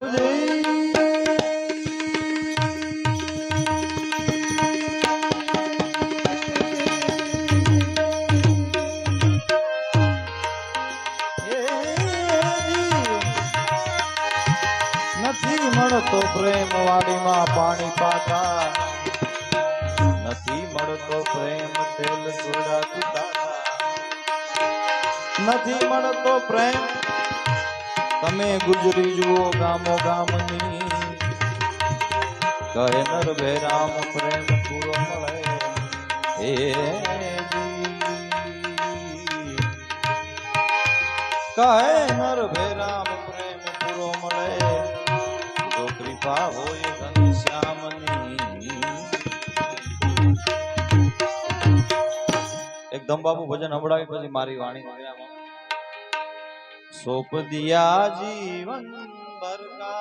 નથી મળતો પ્રેમ વાડીમાં પાણી પાતા, નથી મળતો પ્રેમ તેલ સોડા પીતા, નથી મળતો પ્રેમ તમે ગુજરી જુઓ ગામો ગામની. કહે નર ભેરામ પ્રેમ પૂરો મળે હે, કહે નર ભેરામ પ્રેમ પૂરો મળે જો કૃપા હોય ઘનશ્યામની. એકદમ બાપુ ભજન સંભળાવી પછી મારી વાણી सोप दिया जीवन भर का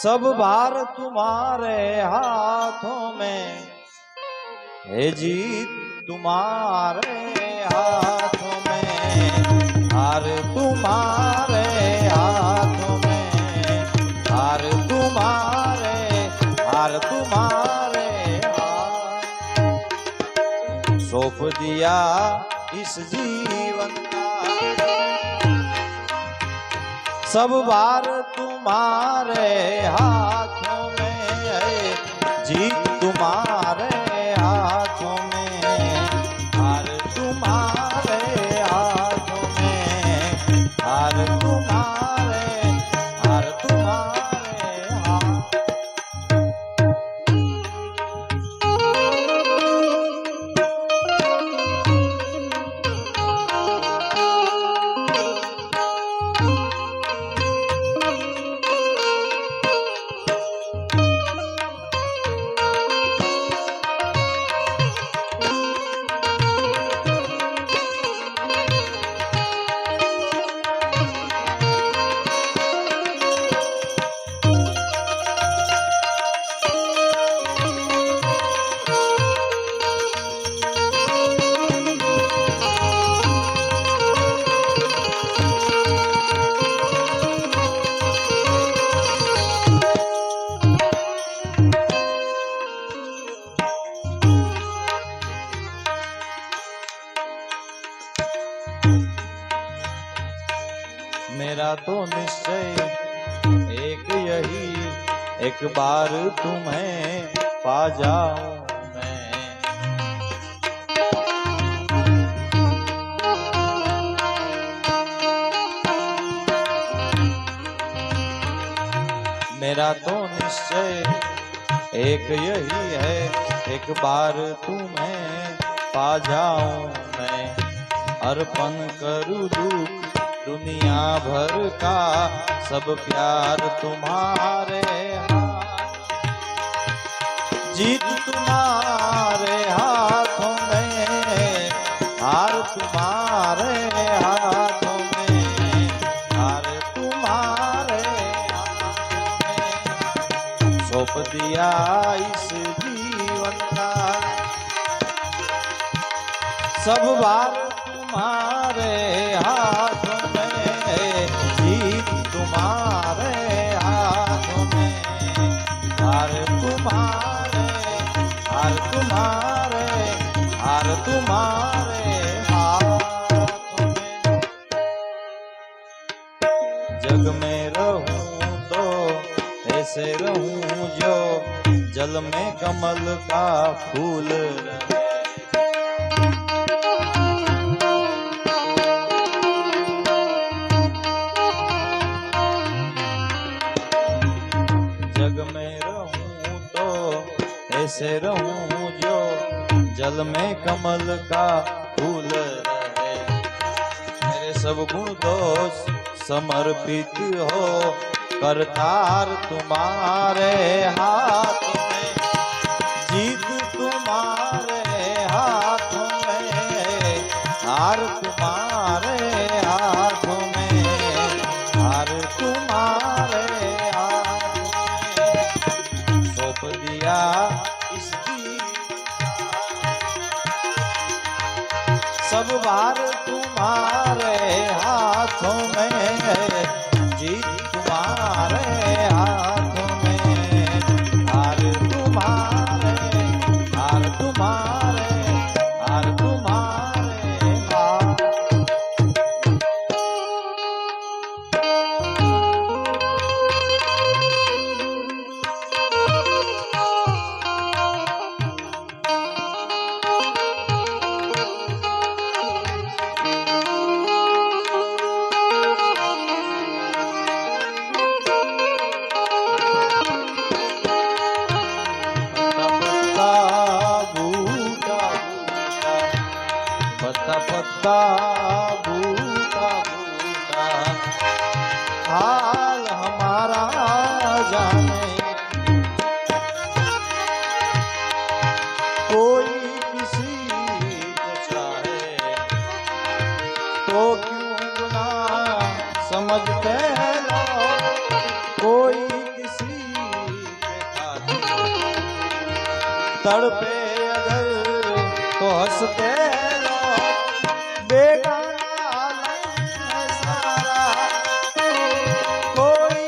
सब भार तुम्हारे हाथों में है, जीत तुम्हारे हाथों में, हार तुम्हारे हाथों में, हार तुम्हारे हाथ. सौंप दिया इस जीवन का सब भार तुम्हारे हाथों में है, जीत तुम्हारे हाथों में, हार तुम्हारे हाथों में, हार तुम्हारे हाथ. मेरा तो निश्चय एक यही, एक बार तुम्हें पा जाऊं मैं. मेरा तो निश्चय एक यही है, एक बार तुम्हें पा जाऊं मैं. अर्पण करूं दुख दुनिया भर का सब प्यार तुम्हारे हाथ, जीत तुम्हारे हाथों में, हार तुम्हारे हाथों में, हार तुम्हारे हाथों में. सौंप दिया इस जीवन का सब भार तुम्हारे हाथों में, जीत तुम्हारे हाथों में, हार तुम्हारे हाथों में. जग में रहूं तो ऐसे रहूं जो जल में कमल का फूल रहे. जग में रहूं तो ऐसे रहूं जो जल में कमल का फूल रहे. मेरे सब गुण दोष समर्पित हो करतार तुम्हारे हाथ में, जीत तुम्हारे हाथों में, हार तुम्हारे हाथों में, हार तुम्हारे दिया इस सब भार तुम्हारे हाथों में है, हाल हमारा जाने। कोई किसी को चाहे तो क्यों गुनाह समझते लोग, कोई किसी के खातिर तड़पे अगर तो हंसते लोग। बेगाना आलम है सारा, कोई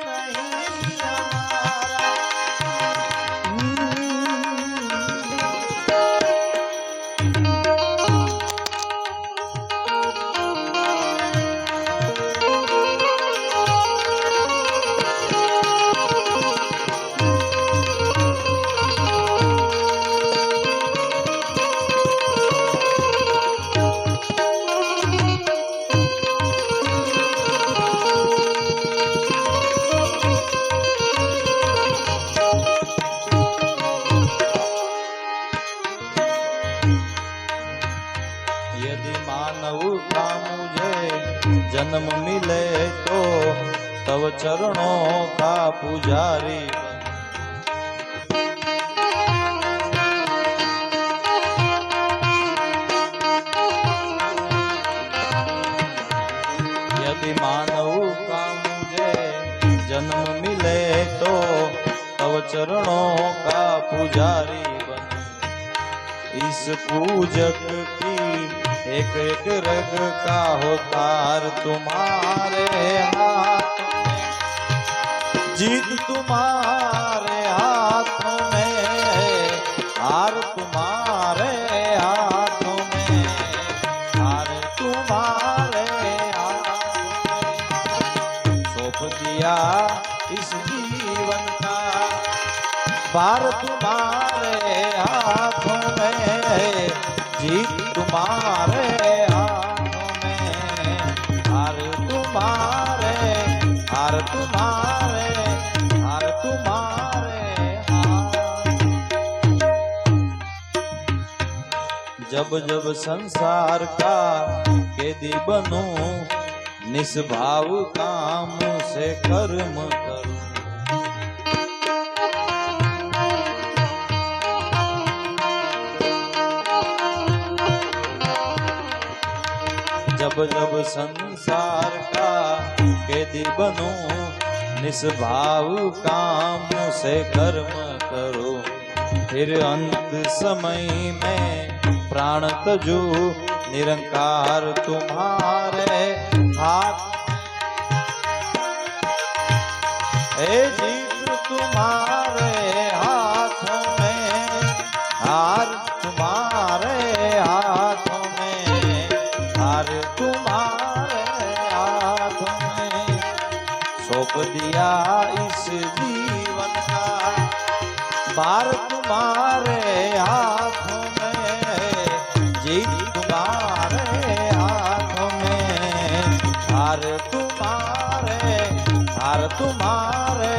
नहीं हमारा। यदि मानव का मुझे जन्म मिले तो तव चरणों का पुजारी यदि मानव का मुझे जन्म मिले तो तव चरणों का पुजारी बन। इस पूजक की एक एक रग का होतार तुम्हारे हाथ में, जीत तुम्हारे हाथों में, हार तुम्हारे हाथों में, हार तुम्हारे हाथों में। सौंप दिया इस जीवन का भार तुम्हारे हाथों में, जीत तुम्हारे हाथों में, हार तुम्हारे, हार तुम्हारे, हार तुम्हारे हाथ। जब जब संसार का कैदी बनूं, निस्भाव काम से कर्म करूं। जब जब संसार का कैदी बनूं, निस्भाव काम से कर्म करो। फिर अंत समय में प्राण तजू, निरंकार तुम्हारे हाथ। हे जीत तुम्हारे हाथों में, हार तुम्हारे हाथों में, हार तुम्हारे हाथों में। सौंप दिया इस जीवन का भार तुम्हारे हाथों में, जीत तुम्हारे हाथों में, हार तुम्हारे, हार तुम्हारे,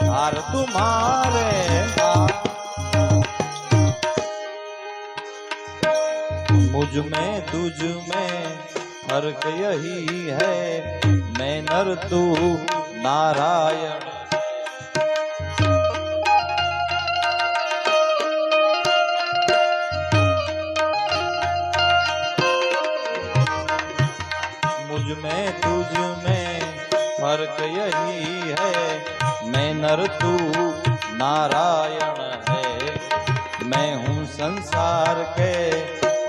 हार तुम्हारे हाथ। मुझ में तुझ में फर्क यही है, मैं नर तू नारायण। मुझ में तुझ में फर्क यही है, मैं नर तू नारायण है। मैं हूँ संसार के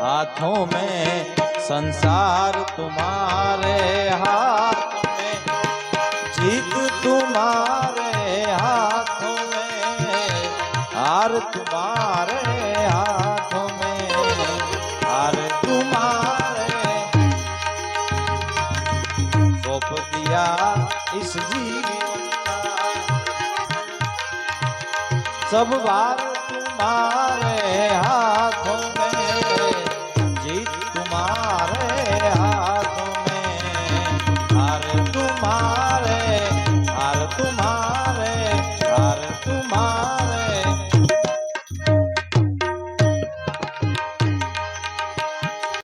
हाथों में, संसार तुम्हारे हाथ में, जीत तुम्हारे हाथों में, हार तुम्हारे हाथों में, हार तुम्हारे। सौंप दिया इस जीवन का सब भार तुम्हारे हाथों में,